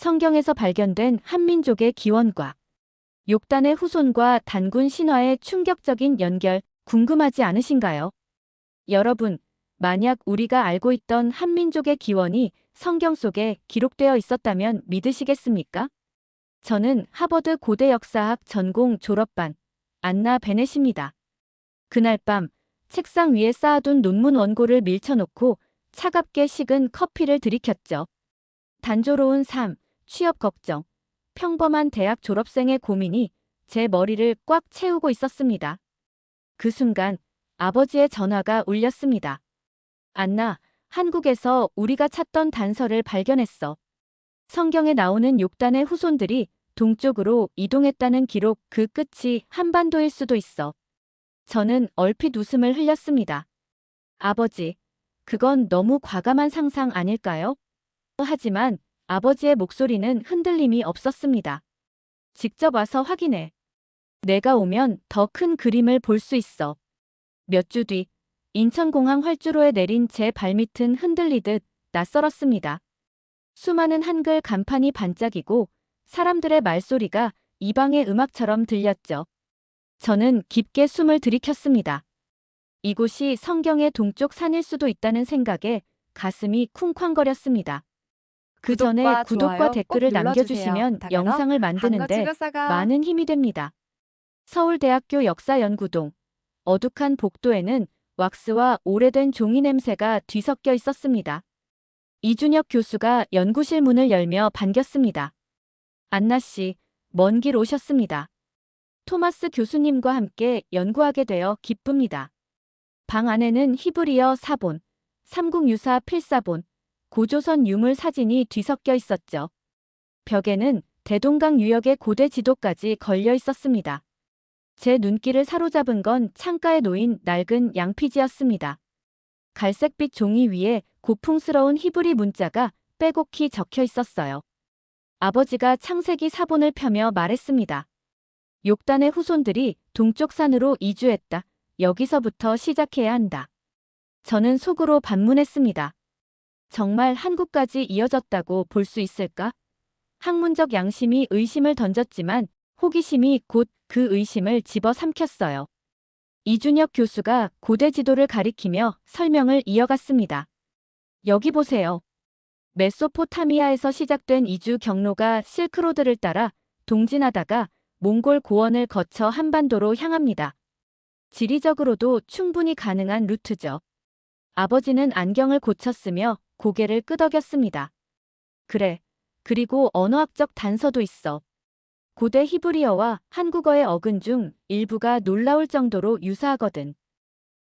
성경에서 발견된 한민족의 기원과 욕단의 후손과 단군 신화의 충격적인 연결 궁금하지 않으신가요? 여러분, 만약 우리가 알고 있던 한민족의 기원이 성경 속에 기록되어 있었다면 믿으시겠습니까? 저는 하버드 고대 역사학 전공 졸업반 안나 베넷입니다. 그날 밤 책상 위에 쌓아둔 논문 원고를 밀쳐놓고 차갑게 식은 커피를 들이켰죠. 단조로운 삶, 취업 걱정, 평범한 대학 졸업생의 고민이 제 머리를 꽉 채우고 있었습니다. 그 순간 아버지의 전화가 울렸습니다. 안나, 한국에서 우리가 찾던 단서를 발견했어. 성경에 나오는 욕단의 후손들이 동쪽으로 이동했다는 기록 그 끝이 한반도일 수도 있어. 저는 얼핏 웃음을 흘렸습니다. 아버지, 그건 너무 과감한 상상 아닐까요? 하지만 아버지의 목소리는 흔들림이 없었습니다. 직접 와서 확인해. 내가 오면 더 큰 그림을 볼 수 있어. 몇 주 뒤, 인천공항 활주로에 내린 제 발밑은 흔들리듯 낯설었습니다. 수많은 한글 간판이 반짝이고 사람들의 말소리가 이방의 음악처럼 들렸죠. 저는 깊게 숨을 들이켰습니다. 이곳이 성경의 동쪽 산일 수도 있다는 생각에 가슴이 쿵쾅거렸습니다. 그 전에 구독과 구독과 좋아요 꼭 댓글을 눌러주세요. 남겨주시면 부탁하러 영상을 만드는데 한거치교사가 많은 힘이 됩니다. 서울대학교 역사연구동 어둑한 복도에는 왁스와 오래된 종이 냄새가 뒤섞여 있었습니다. 이준혁 교수가 연구실 문을 열며 반겼습니다. 안나 씨, 먼 길 오셨습니다. 토마스 교수님과 함께 연구하게 되어 기쁩니다. 방 안에는 히브리어 사본, 삼국유사 필사본, 고조선 유물 사진이 뒤섞여 있었죠. 벽에는 대동강 유역의 고대 지도까지 걸려 있었습니다. 제 눈길을 사로잡은 건 창가에 놓인 낡은 양피지였습니다. 갈색빛 종이 위에 고풍스러운 히브리 문자가 빼곡히 적혀 있었어요. 아버지가 창세기 사본을 펴며 말했습니다. 욕단의 후손들이 동쪽 산으로 이주했다. 여기서부터 시작해야 한다. 저는 속으로 반문했습니다. 정말 한국까지 이어졌다고 볼 수 있을까? 학문적 양심이 의심을 던졌지만 호기심이 곧 그 의심을 집어삼켰어요. 이준혁 교수가 고대 지도를 가리키며 설명을 이어갔습니다. 여기 보세요. 메소포타미아에서 시작된 이주 경로가 실크로드를 따라 동진하다가 몽골 고원을 거쳐 한반도로 향합니다. 지리적으로도 충분히 가능한 루트죠. 아버지는 안경을 고쳤으며 고개를 끄덕였습니다. 그래. 그리고 언어학적 단서도 있어. 고대 히브리어와 한국어의 어근 중 일부가 놀라울 정도로 유사하거든.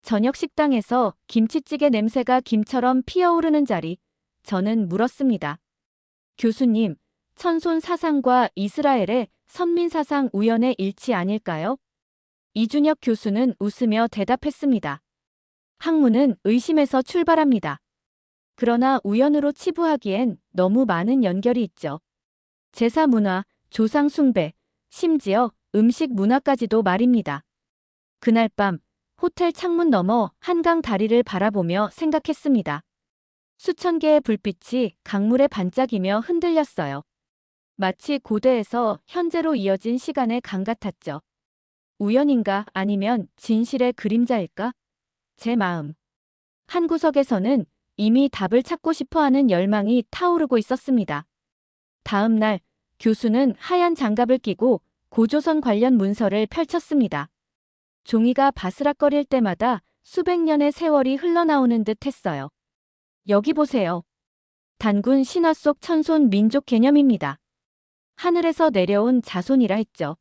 저녁 식당에서 김치찌개 냄새가 김처럼 피어오르는 자리, 저는 물었습니다. 교수님, 천손 사상과 이스라엘의 선민 사상 우연의 일치 아닐까요? 이준혁 교수는 웃으며 대답했습니다. 학문은 의심에서 출발합니다. 그러나 우연으로 치부하기엔 너무 많은 연결이 있죠. 제사 문화, 조상 숭배, 심지어 음식 문화까지도 말입니다. 그날 밤 호텔 창문 너머 한강 다리를 바라보며 생각했습니다. 수천 개의 불빛이 강물에 반짝이며 흔들렸어요. 마치 고대에서 현재로 이어진 시간의 강 같았죠. 우연인가 아니면 진실의 그림자일까? 제 마음. 한 구석에서는 이미 답을 찾고 싶어하는 열망이 타오르고 있었습니다. 다음 날 교수는 하얀 장갑을 끼고 고조선 관련 문서를 펼쳤습니다. 종이가 바스락거릴 때마다 수백 년의 세월이 흘러나오는 듯 했어요. 여기 보세요. 단군 신화 속 천손 민족 개념입니다. 하늘에서 내려온 자손이라 했죠.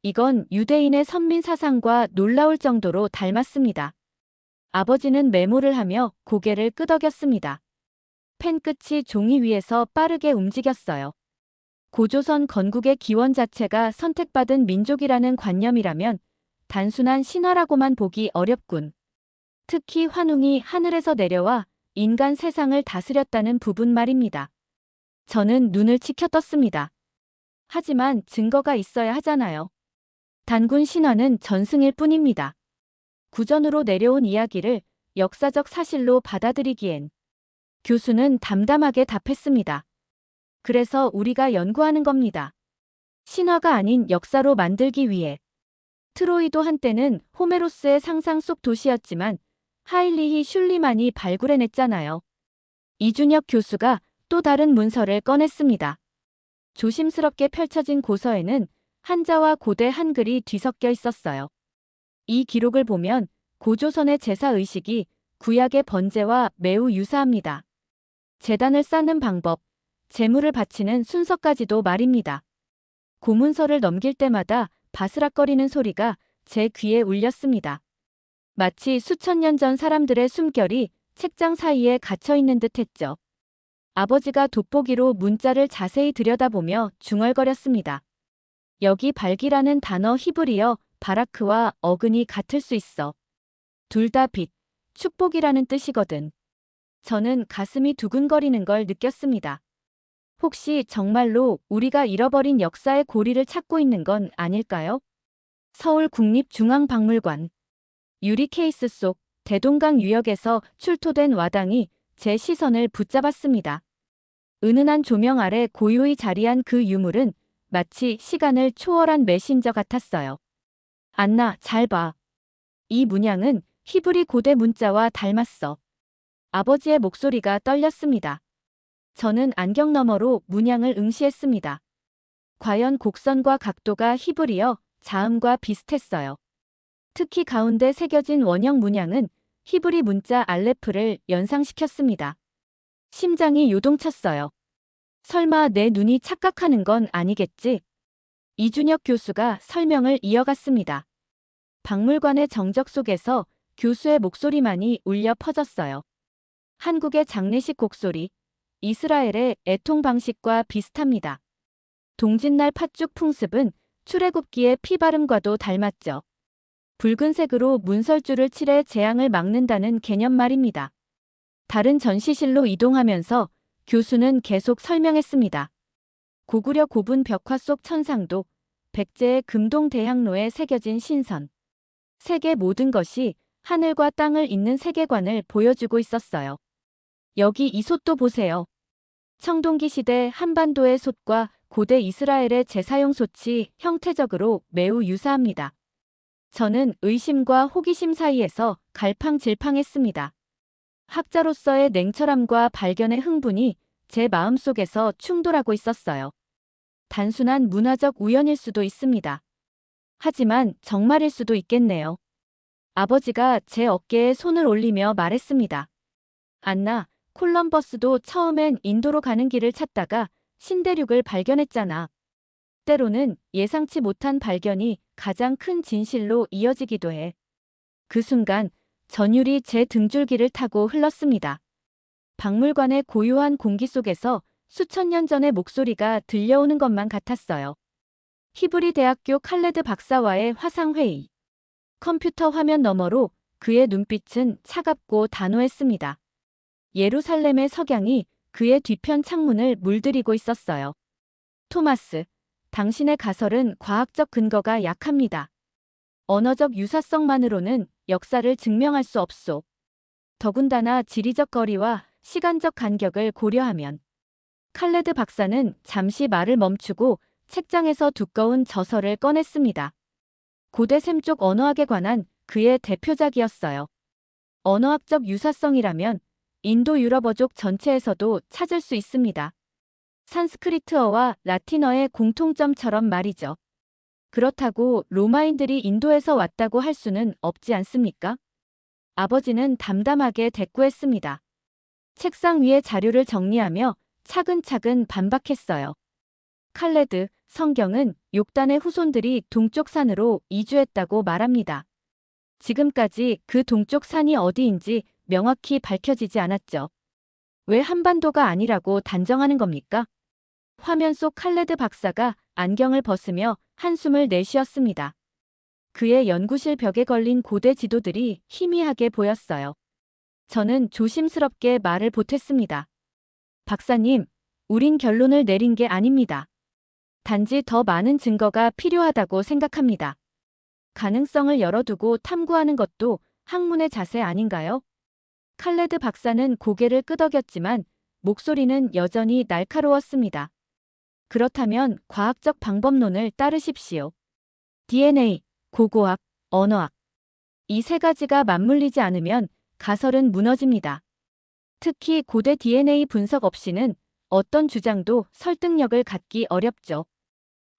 이건 유대인의 선민 사상과 놀라울 정도로 닮았습니다. 아버지는 메모를 하며 고개를 끄덕였습니다. 펜 끝이 종이 위에서 빠르게 움직였어요. 고조선 건국의 기원 자체가 선택받은 민족이라는 관념이라면 단순한 신화라고만 보기 어렵군. 특히 환웅이 하늘에서 내려와 인간 세상을 다스렸다는 부분 말입니다. 저는 눈을 치켜떴습니다. 하지만 증거가 있어야 하잖아요. 단군 신화는 전승일 뿐입니다. 구전으로 내려온 이야기를 역사적 사실로 받아들이기엔. 교수는 담담하게 답했습니다. 그래서 우리가 연구하는 겁니다. 신화가 아닌 역사로 만들기 위해. 트로이도 한때는 호메로스의 상상 속 도시였지만 하일리히 슐리만이 발굴해냈잖아요. 이준혁 교수가 또 다른 문서를 꺼냈습니다. 조심스럽게 펼쳐진 고서에는 한자와 고대 한글이 뒤섞여 있었어요. 이 기록을 보면 고조선의 제사의식이 구약의 번제와 매우 유사합니다. 제단을 쌓는 방법, 제물을 바치는 순서까지도 말입니다. 고문서를 넘길 때마다 바스락거리는 소리가 제 귀에 울렸습니다. 마치 수천 년 전 사람들의 숨결이 책장 사이에 갇혀있는 듯 했죠. 아버지가 돋보기로 문자를 자세히 들여다보며 중얼거렸습니다. 여기 발기라는 단어 히브리어 바라크와 어근이 같을 수 있어. 둘 다 빛, 축복이라는 뜻이거든. 저는 가슴이 두근거리는 걸 느꼈습니다. 혹시 정말로 우리가 잃어버린 역사의 고리를 찾고 있는 건 아닐까요? 서울국립중앙박물관. 유리 케이스 속 대동강 유역에서 출토된 와당이 제 시선을 붙잡았습니다. 은은한 조명 아래 고요히 자리한 그 유물은 마치 시간을 초월한 메신저 같았어요. 안나, 잘 봐. 이 문양은 히브리 고대 문자와 닮았어. 아버지의 목소리가 떨렸습니다. 저는 안경 너머로 문양을 응시했습니다. 과연 곡선과 각도가 히브리어 자음과 비슷했어요. 특히 가운데 새겨진 원형 문양은 히브리 문자 알레프를 연상시켰습니다. 심장이 요동쳤어요. 설마 내 눈이 착각하는 건 아니겠지? 이준혁 교수가 설명을 이어갔습니다. 박물관의 정적 속에서 교수의 목소리만이 울려 퍼졌어요. 한국의 장례식 곡소리, 이스라엘의 애통 방식과 비슷합니다. 동짓날 팥죽 풍습은 출애굽기의 피바름과도 닮았죠. 붉은색으로 문설주를 칠해 재앙을 막는다는 개념 말입니다. 다른 전시실로 이동하면서 교수는 계속 설명했습니다. 고구려 고분 벽화 속 천상도, 백제의 금동대향로에 새겨진 신선. 세계 모든 것이 하늘과 땅을 잇는 세계관을 보여주고 있었어요. 여기 이 솥도 보세요. 청동기 시대 한반도의 솥과 고대 이스라엘의 제사용 솥이 형태적으로 매우 유사합니다. 저는 의심과 호기심 사이에서 갈팡질팡했습니다. 학자로서의 냉철함과 발견의 흥분이 제 마음속에서 충돌하고 있었어요. 단순한 문화적 우연일 수도 있습니다. 하지만 정말일 수도 있겠네요. 아버지가 제 어깨에 손을 올리며 말했습니다. 안나, 콜럼버스도 처음엔 인도로 가는 길을 찾다가 신대륙을 발견했잖아. 때로는 예상치 못한 발견이 가장 큰 진실로 이어지기도 해. 그 순간 전율이 제 등줄기를 타고 흘렀습니다. 박물관의 고요한 공기 속에서 수천 년 전의 목소리가 들려오는 것만 같았어요. 히브리 대학교 칼레드 박사와의 화상회의. 컴퓨터 화면 너머로 그의 눈빛은 차갑고 단호했습니다. 예루살렘의 석양이 그의 뒤편 창문을 물들이고 있었어요. 토마스, 당신의 가설은 과학적 근거가 약합니다. 언어적 유사성만으로는 역사를 증명할 수 없소. 더군다나 지리적 거리와 시간적 간격을 고려하면. 칼레드 박사는 잠시 말을 멈추고 책장에서 두꺼운 저서를 꺼냈습니다. 고대 셈족 언어학에 관한 그의 대표작이었어요. 언어학적 유사성이라면 인도 유럽어족 전체에서도 찾을 수 있습니다. 산스크리트어와 라틴어의 공통점처럼 말이죠. 그렇다고 로마인들이 인도에서 왔다고 할 수는 없지 않습니까? 아버지는 담담하게 대꾸했습니다. 책상 위에 자료를 정리하며 차근차근 반박했어요. 칼레드, 성경은 욕단의 후손들이 동쪽 산으로 이주했다고 말합니다. 지금까지 그 동쪽 산이 어디인지 명확히 밝혀지지 않았죠. 왜 한반도가 아니라고 단정하는 겁니까? 화면 속 칼레드 박사가 안경을 벗으며 한숨을 내쉬었습니다. 그의 연구실 벽에 걸린 고대 지도들이 희미하게 보였어요. 저는 조심스럽게 말을 보탰습니다. 박사님, 우린 결론을 내린 게 아닙니다. 단지 더 많은 증거가 필요하다고 생각합니다. 가능성을 열어두고 탐구하는 것도 학문의 자세 아닌가요? 칼레드 박사는 고개를 끄덕였지만 목소리는 여전히 날카로웠습니다. 그렇다면 과학적 방법론을 따르십시오. DNA, 고고학, 언어학. 이 세 가지가 맞물리지 않으면 가설은 무너집니다. 특히 고대 DNA 분석 없이는 어떤 주장도 설득력을 갖기 어렵죠.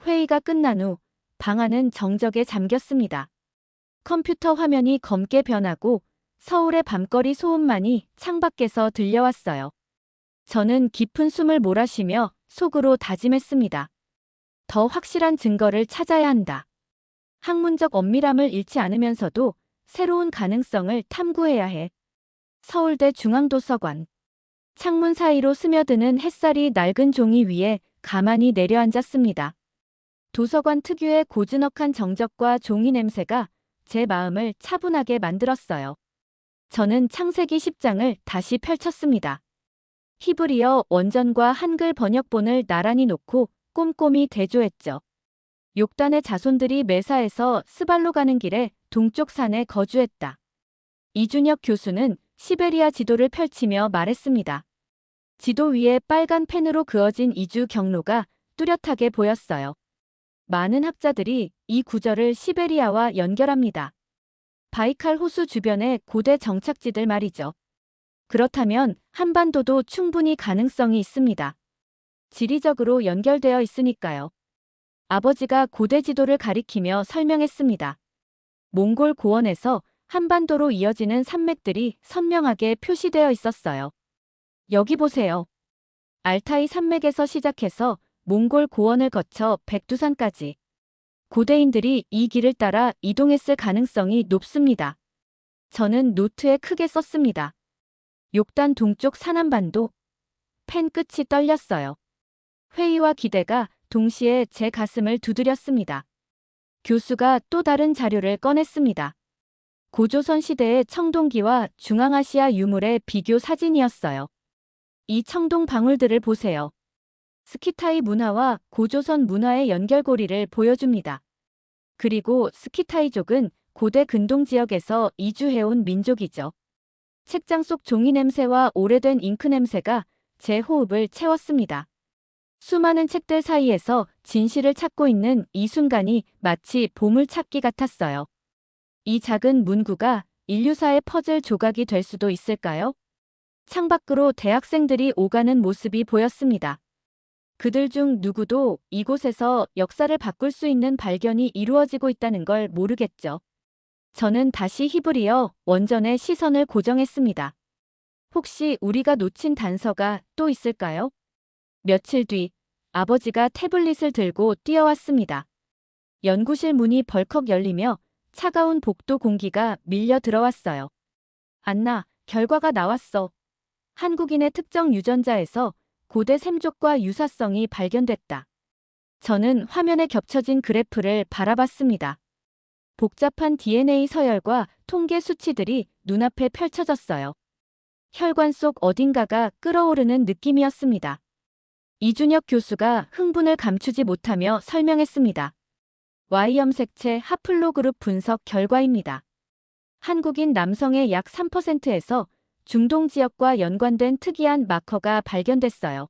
회의가 끝난 후 방안은 정적에 잠겼습니다. 컴퓨터 화면이 검게 변하고 서울의 밤거리 소음만이 창밖에서 들려왔어요. 저는 깊은 숨을 몰아쉬며 속으로 다짐했습니다. 더 확실한 증거를 찾아야 한다. 학문적 엄밀함을 잃지 않으면서도 새로운 가능성을 탐구해야 해. 서울대 중앙도서관. 창문 사이로 스며드는 햇살이 낡은 종이 위에 가만히 내려앉았습니다. 도서관 특유의 고즈넉한 정적과 종이 냄새가 제 마음을 차분하게 만들었어요. 저는 창세기 10장을 다시 펼쳤습니다. 히브리어 원전과 한글 번역본을 나란히 놓고 꼼꼼히 대조했죠. 욕단의 자손들이 메사에서 스발로 가는 길에 동쪽 산에 거주했다. 이준혁 교수는 시베리아 지도를 펼치며 말했습니다. 지도 위에 빨간 펜으로 그어진 이주 경로가 뚜렷하게 보였어요. 많은 학자들이 이 구절을 시베리아와 연결합니다. 바이칼 호수 주변의 고대 정착지들 말이죠. 그렇다면 한반도도 충분히 가능성이 있습니다. 지리적으로 연결되어 있으니까요. 아버지가 고대 지도를 가리키며 설명했습니다. 몽골 고원에서 한반도로 이어지는 산맥들이 선명하게 표시되어 있었어요. 여기 보세요. 알타이 산맥에서 시작해서 몽골 고원을 거쳐 백두산까지. 고대인들이 이 길을 따라 이동했을 가능성이 높습니다. 저는 노트에 크게 썼습니다. 욕단 동쪽 산한반도. 펜 끝이 떨렸어요. 회의와 기대가 동시에 제 가슴을 두드렸습니다. 교수가 또 다른 자료를 꺼냈습니다. 고조선 시대의 청동기와 중앙아시아 유물의 비교 사진이었어요. 이 청동 방울들을 보세요. 스키타이 문화와 고조선 문화의 연결고리를 보여줍니다. 그리고 스키타이족은 고대 근동 지역에서 이주해온 민족이죠. 책장 속 종이 냄새와 오래된 잉크 냄새가 제 호흡을 채웠습니다. 수많은 책들 사이에서 진실을 찾고 있는 이 순간이 마치 보물찾기 같았어요. 이 작은 문구가 인류사의 퍼즐 조각이 될 수도 있을까요? 창밖으로 대학생들이 오가는 모습이 보였습니다. 그들 중 누구도 이곳에서 역사를 바꿀 수 있는 발견이 이루어지고 있다는 걸 모르겠죠. 저는 다시 히브리어 원전에 시선을 고정했습니다. 혹시 우리가 놓친 단서가 또 있을까요? 며칠 뒤 아버지가 태블릿을 들고 뛰어왔습니다. 연구실 문이 벌컥 열리며 차가운 복도 공기가 밀려 들어왔어요. 안나, 결과가 나왔어. 한국인의 특정 유전자에서 고대 샘족과 유사성이 발견됐다. 저는 화면에 겹쳐진 그래프를 바라봤습니다. 복잡한 DNA 서열과 통계 수치들이 눈앞에 펼쳐졌어요. 혈관 속 어딘가가 끓어오르는 느낌이었습니다. 이준혁 교수가 흥분을 감추지 못하며 설명했습니다. Y염색체 하플로그룹 분석 결과입니다. 한국인 남성의 약 3%에서 중동 지역과 연관된 특이한 마커가 발견됐어요.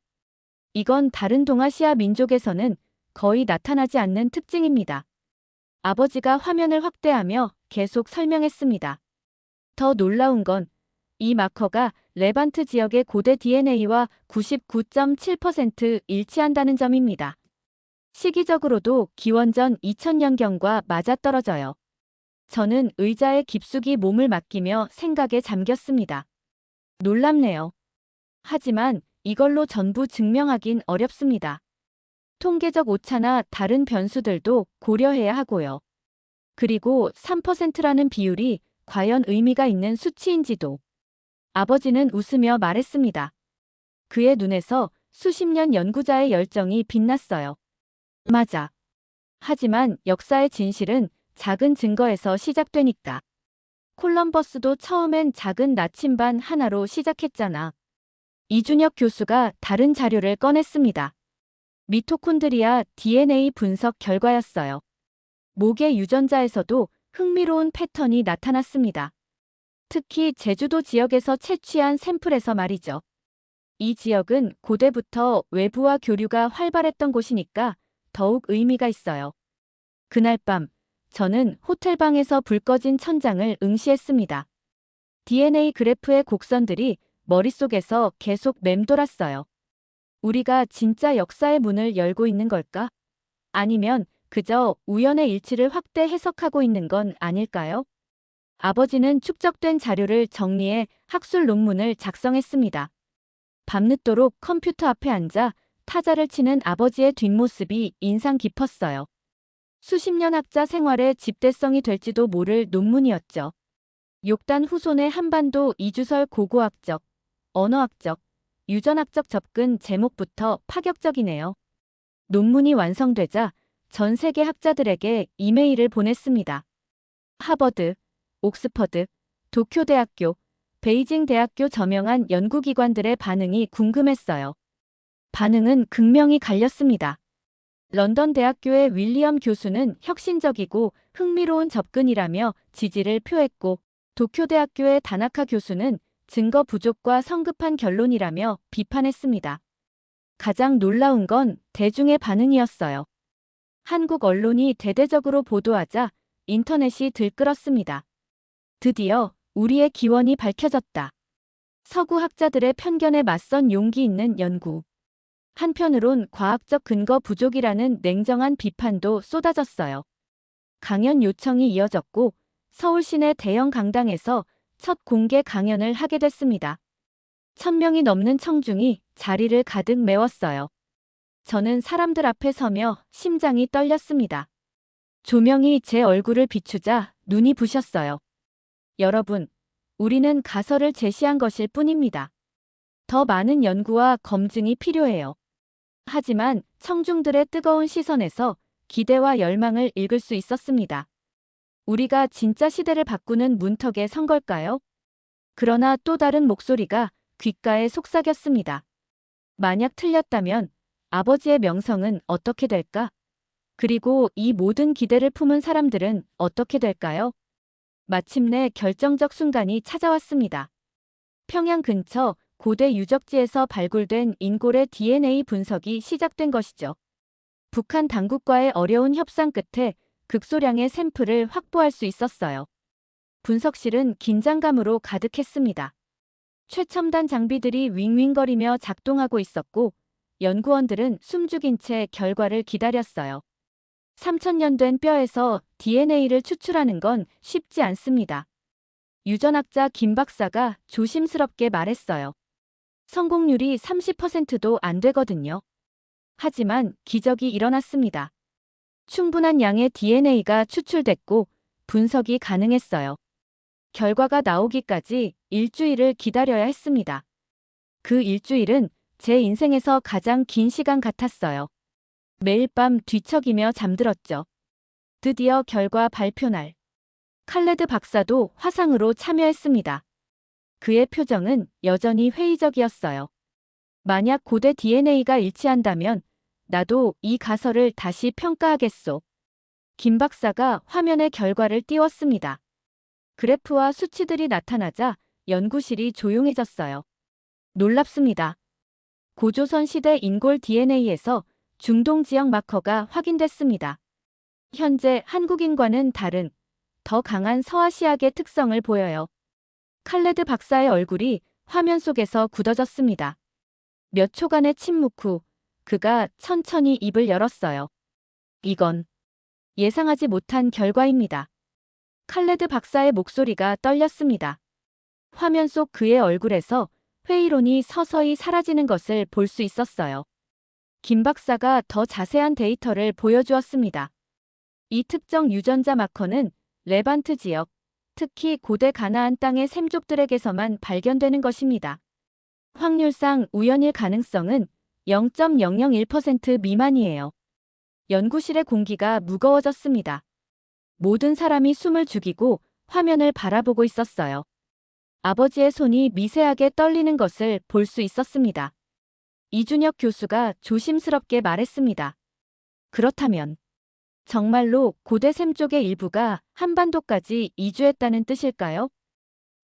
이건 다른 동아시아 민족에서는 거의 나타나지 않는 특징입니다. 아버지가 화면을 확대하며 계속 설명했습니다. 더 놀라운 건 이 마커가 레반트 지역의 고대 DNA와 99.7% 일치한다는 점입니다. 시기적으로도 기원전 2000년경과 맞아떨어져요. 저는 의자에 깊숙이 몸을 맡기며 생각에 잠겼습니다. 놀랍네요. 하지만 이걸로 전부 증명하긴 어렵습니다. 통계적 오차나 다른 변수들도 고려해야 하고요. 그리고 3%라는 비율이 과연 의미가 있는 수치인지도. 아버지는 웃으며 말했습니다. 그의 눈에서 수십 년 연구자의 열정이 빛났어요. 맞아. 하지만 역사의 진실은 작은 증거에서 시작되니까. 콜럼버스도 처음엔 작은 나침반 하나로 시작했잖아. 이준혁 교수가 다른 자료를 꺼냈습니다. 미토콘드리아 DNA 분석 결과였어요. 목의 유전자에서도 흥미로운 패턴이 나타났습니다. 특히 제주도 지역에서 채취한 샘플에서 말이죠. 이 지역은 고대부터 외부와 교류가 활발했던 곳이니까 더욱 의미가 있어요. 그날 밤, 저는 호텔방에서 불 꺼진 천장을 응시했습니다. DNA 그래프의 곡선들이 머릿속에서 계속 맴돌았어요. 우리가 진짜 역사의 문을 열고 있는 걸까? 아니면 그저 우연의 일치를 확대 해석하고 있는 건 아닐까요? 아버지는 축적된 자료를 정리해 학술 논문을 작성했습니다. 밤늦도록 컴퓨터 앞에 앉아 타자를 치는 아버지의 뒷모습이 인상 깊었어요. 수십 년 학자 생활의 집대성이 될지도 모를 논문이었죠. 욕단 후손의 한반도 이주설 고고학적, 언어학적, 유전학적 접근 제목부터 파격적이네요. 논문이 완성되자 전 세계 학자들에게 이메일을 보냈습니다. 하버드, 옥스퍼드, 도쿄대학교, 베이징 대학교 저명한 연구기관들의 반응이 궁금했어요. 반응은 극명히 갈렸습니다. 런던 대학교의 윌리엄 교수는 혁신적이고 흥미로운 접근이라며 지지를 표했고, 도쿄대학교의 다나카 교수는 증거 부족과 성급한 결론이라며 비판했습니다. 가장 놀라운 건 대중의 반응이었어요. 한국 언론이 대대적으로 보도하자 인터넷이 들끓었습니다. 드디어 우리의 기원이 밝혀졌다. 서구 학자들의 편견에 맞선 용기 있는 연구. 한편으론 과학적 근거 부족이라는 냉정한 비판도 쏟아졌어요. 강연 요청이 이어졌고 서울 시내 대형 강당에서 첫 공개 강연을 하게 됐습니다. 1000명이 넘는 청중이 자리를 가득 메웠어요. 저는 사람들 앞에 서며 심장이 떨렸습니다. 조명이 제 얼굴을 비추자 눈이 부셨어요. 여러분, 우리는 가설을 제시한 것일 뿐입니다. 더 많은 연구와 검증이 필요해요. 하지만 청중들의 뜨거운 시선에서 기대와 열망을 읽을 수 있었습니다. 우리가 진짜 시대를 바꾸는 문턱에 선 걸까요? 그러나 또 다른 목소리가 귓가에 속삭였습니다. 만약 틀렸다면 아버지의 명성은 어떻게 될까? 그리고 이 모든 기대를 품은 사람들은 어떻게 될까요? 마침내 결정적 순간이 찾아왔습니다. 평양 근처 고대 유적지에서 발굴된 인골의 DNA 분석이 시작된 것이죠. 북한 당국과의 어려운 협상 끝에 극소량의 샘플을 확보할 수 있었어요. 분석실은 긴장감으로 가득했습니다. 최첨단 장비들이 윙윙거리며 작동하고 있었고 연구원들은 숨죽인 채 결과를 기다렸어요. 3000년 된 뼈에서 DNA를 추출하는 건 쉽지 않습니다. 유전학자 김 박사가 조심스럽게 말했어요. 성공률이 30%도 안 되거든요. 하지만 기적이 일어났습니다. 충분한 양의 DNA가 추출됐고 분석이 가능했어요. 결과가 나오기까지 일주일을 기다려야 했습니다. 그 일주일은 제 인생에서 가장 긴 시간 같았어요. 매일 밤 뒤척이며 잠들었죠. 드디어 결과 발표 날. 칼레드 박사도 화상으로 참여했습니다. 그의 표정은 여전히 회의적이었어요. 만약 고대 DNA가 일치한다면 나도 이 가설을 다시 평가하겠소. 김 박사가 화면에 결과를 띄웠습니다. 그래프와 수치들이 나타나자 연구실이 조용해졌어요. 놀랍습니다. 고조선 시대 인골 DNA에서 중동 지역 마커가 확인됐습니다. 현재 한국인과는 다른 더 강한 서아시아계 특성을 보여요. 칼레드 박사의 얼굴이 화면 속에서 굳어졌습니다. 몇 초간의 침묵 후 그가 천천히 입을 열었어요. 이건 예상하지 못한 결과입니다. 칼레드 박사의 목소리가 떨렸습니다. 화면 속 그의 얼굴에서 회의론이 서서히 사라지는 것을 볼 수 있었어요. 김 박사가 더 자세한 데이터를 보여주었습니다. 이 특정 유전자 마커는 레반트 지역, 특히 고대 가나안 땅의 샘족들에게서만 발견되는 것입니다. 확률상 우연일 가능성은 0.001% 미만이에요. 연구실의 공기가 무거워졌습니다. 모든 사람이 숨을 죽이고 화면을 바라보고 있었어요. 아버지의 손이 미세하게 떨리는 것을 볼 수 있었습니다. 이준혁 교수가 조심스럽게 말했습니다. 그렇다면 정말로 고대 샘족의 일부가 한반도까지 이주했다는 뜻일까요?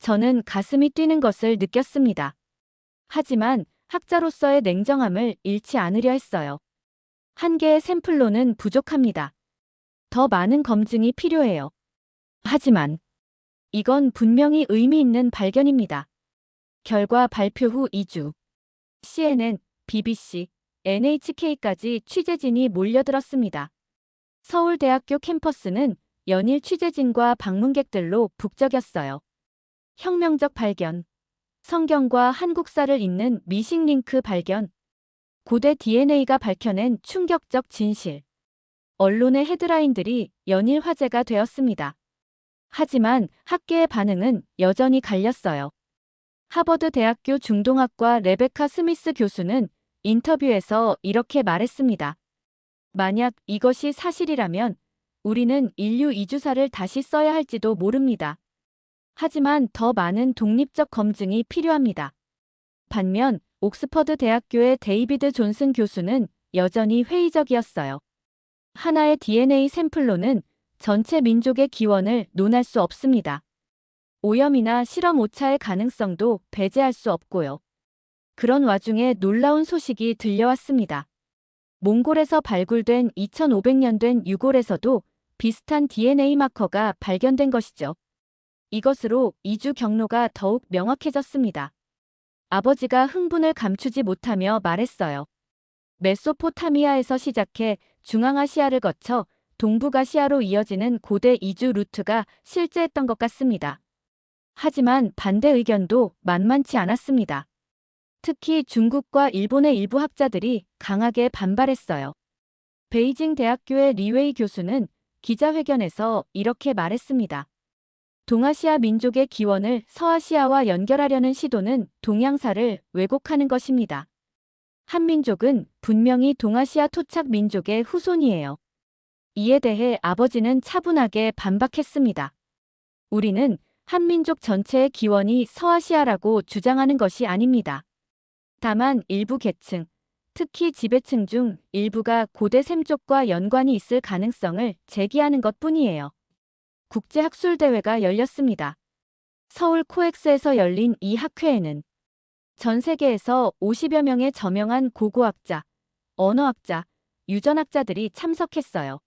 저는 가슴이 뛰는 것을 느꼈습니다. 하지만 학자로서의 냉정함을 잃지 않으려 했어요. 한 개의 샘플로는 부족합니다. 더 많은 검증이 필요해요. 하지만 이건 분명히 의미 있는 발견입니다. 결과 발표 후 2주. CNN, BBC, NHK까지 취재진이 몰려들었습니다. 서울대학교 캠퍼스는 연일 취재진과 방문객들로 북적였어요. 혁명적 발견. 성경과 한국사를 잇는 미식 링크 발견. 고대 DNA가 밝혀낸 충격적 진실. 언론의 헤드라인들이 연일 화제가 되었습니다. 하지만 학계의 반응은 여전히 갈렸어요. 하버드 대학교 중동학과 레베카 스미스 교수는 인터뷰에서 이렇게 말했습니다. 만약 이것이 사실이라면 우리는 인류 이주사를 다시 써야 할지도 모릅니다. 하지만 더 많은 독립적 검증이 필요합니다. 반면 옥스퍼드 대학교의 데이비드 존슨 교수는 여전히 회의적이었어요. 하나의 DNA 샘플로는 전체 민족의 기원을 논할 수 없습니다. 오염이나 실험 오차의 가능성도 배제할 수 없고요. 그런 와중에 놀라운 소식이 들려왔습니다. 몽골에서 발굴된 2500년 된 유골에서도 비슷한 DNA 마커가 발견된 것이죠. 이것으로 이주 경로가 더욱 명확해졌습니다. 아버지가 흥분을 감추지 못하며 말했어요. 메소포타미아에서 시작해 중앙아시아를 거쳐 동북아시아로 이어지는 고대 이주 루트가 실제했던 것 같습니다. 하지만 반대 의견도 만만치 않았습니다. 특히 중국과 일본의 일부 학자들이 강하게 반발했어요. 베이징 대학교의 리웨이 교수는 기자회견에서 이렇게 말했습니다. 동아시아 민족의 기원을 서아시아와 연결하려는 시도는 동양사를 왜곡하는 것입니다. 한민족은 분명히 동아시아 토착 민족의 후손이에요. 이에 대해 아버지는 차분하게 반박했습니다. 우리는 한민족 전체의 기원이 서아시아라고 주장하는 것이 아닙니다. 다만 일부 계층, 특히 지배층 중 일부가 고대 샘족과 연관이 있을 가능성을 제기하는 것뿐이에요. 국제학술대회가 열렸습니다. 서울 코엑스에서 열린 이 학회에는 전 세계에서 50여 명의 저명한 고고학자, 언어학자, 유전학자들이 참석했어요.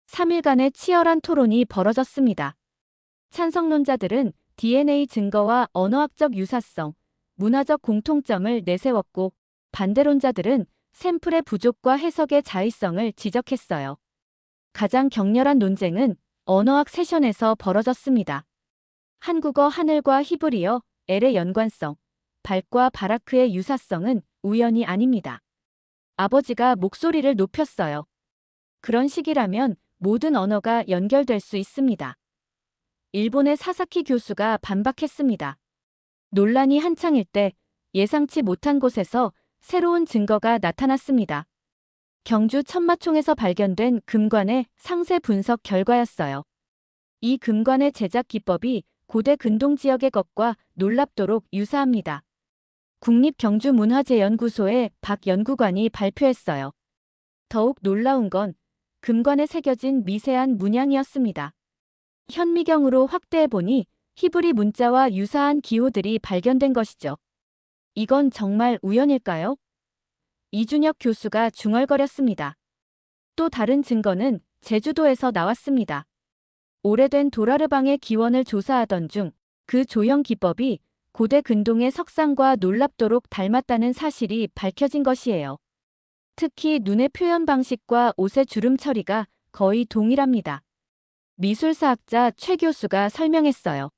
3일간의 치열한 토론이 벌어졌습니다. 찬성론자들은 DNA 증거와 언어학적 유사성, 문화적 공통점을 내세웠고 반대론자들은 샘플의 부족과 해석의 자의성을 지적했어요. 가장 격렬한 논쟁은 언어학 세션에서 벌어졌습니다. 한국어 하늘과 히브리어, 엘의 연관성, 발과 바라크의 유사성은 우연이 아닙니다. 아버지가 목소리를 높였어요. 그런 식이라면 모든 언어가 연결될 수 있습니다. 일본의 사사키 교수가 반박했습니다. 논란이 한창일 때 예상치 못한 곳에서 새로운 증거가 나타났습니다. 경주 천마총에서 발견된 금관의 상세 분석 결과였어요. 이 금관의 제작 기법이 고대 근동 지역의 것과 놀랍도록 유사합니다. 국립경주문화재연구소의 박 연구관이 발표했어요. 더욱 놀라운 건 금관에 새겨진 미세한 문양이었습니다. 현미경으로 확대해보니 히브리 문자와 유사한 기호들이 발견된 것이죠. 이건 정말 우연일까요? 이준혁 교수가 중얼거렸습니다. 또 다른 증거는 제주도에서 나왔습니다. 오래된 도라르방의 기원을 조사하던 중 그 조형 기법이 고대 근동의 석상과 놀랍도록 닮았다는 사실이 밝혀진 것이에요. 특히 눈의 표현 방식과 옷의 주름 처리가 거의 동일합니다. 미술사학자 최 교수가 설명했어요.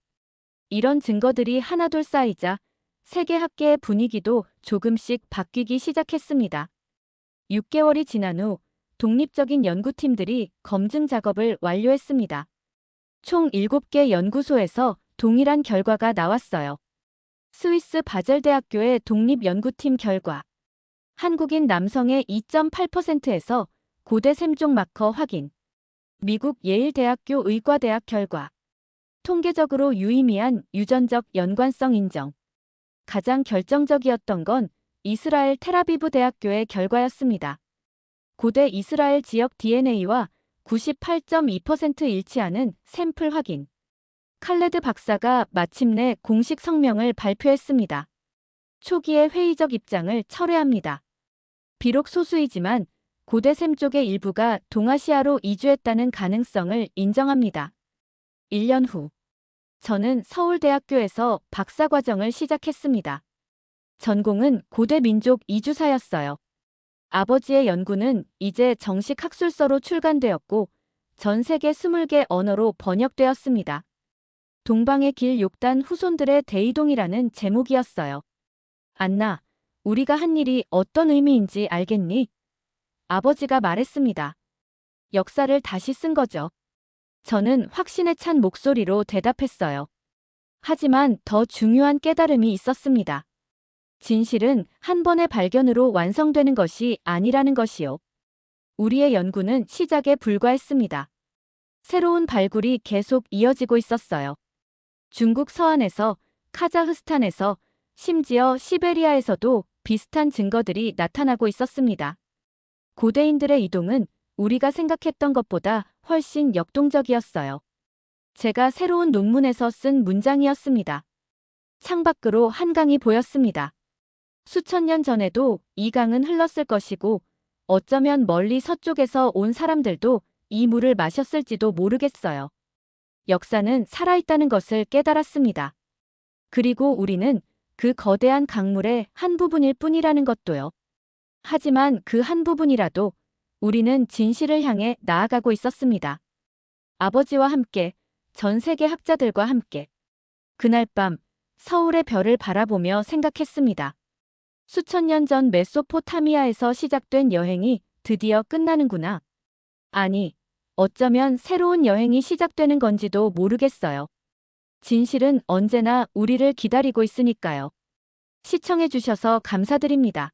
이런 증거들이 하나둘 쌓이자 세계 학계의 분위기도 조금씩 바뀌기 시작했습니다. 6개월이 지난 후 독립적인 연구팀들이 검증 작업을 완료했습니다. 총 7개 연구소에서 동일한 결과가 나왔어요. 스위스 바젤대학교의 독립연구팀 결과. 한국인 남성의 2.8%에서 고대 샘족 마커 확인. 미국 예일대학교 의과대학 결과. 통계적으로 유의미한 유전적 연관성 인정. 가장 결정적이었던 건 이스라엘 텔아비브 대학교의 결과였습니다. 고대 이스라엘 지역 DNA와 98.2% 일치하는 샘플 확인. 칼레드 박사가 마침내 공식 성명을 발표했습니다. 초기의 회의적 입장을 철회합니다. 비록 소수이지만 고대 샘족의 일부가 동아시아로 이주했다는 가능성을 인정합니다. 1년 후, 저는 서울대학교에서 박사과정을 시작했습니다. 전공은 고대 민족 이주사였어요. 아버지의 연구는 이제 정식 학술서로 출간되었고 전 세계 20개 언어로 번역되었습니다. 동방의 길 욕단 후손들의 대이동이라는 제목이었어요. 안나, 우리가 한 일이 어떤 의미인지 알겠니? 아버지가 말했습니다. 역사를 다시 쓴 거죠. 저는 확신에 찬 목소리로 대답했어요. 하지만 더 중요한 깨달음이 있었습니다. 진실은 한 번의 발견으로 완성되는 것이 아니라는 것이요. 우리의 연구는 시작에 불과했습니다. 새로운 발굴이 계속 이어지고 있었어요. 중국 서안에서, 카자흐스탄에서, 심지어 시베리아에서도 비슷한 증거들이 나타나고 있었습니다. 고대인들의 이동은 우리가 생각했던 것보다 훨씬 역동적이었어요. 제가 새로운 논문에서 쓴 문장이었습니다. 창밖으로 한강이 보였습니다. 수천 년 전에도 이 강은 흘렀을 것이고 어쩌면 멀리 서쪽에서 온 사람들도 이 물을 마셨을지도 모르겠어요. 역사는 살아있다는 것을 깨달았습니다. 그리고 우리는 그 거대한 강물의 한 부분일 뿐이라는 것도요. 하지만 그 한 부분이라도 우리는 진실을 향해 나아가고 있었습니다. 아버지와 함께, 전 세계 학자들과 함께. 그날 밤 서울의 별을 바라보며 생각했습니다. 수천 년 전 메소포타미아에서 시작된 여행이 드디어 끝나는구나. 아니, 어쩌면 새로운 여행이 시작되는 건지도 모르겠어요. 진실은 언제나 우리를 기다리고 있으니까요. 시청해주셔서 감사드립니다.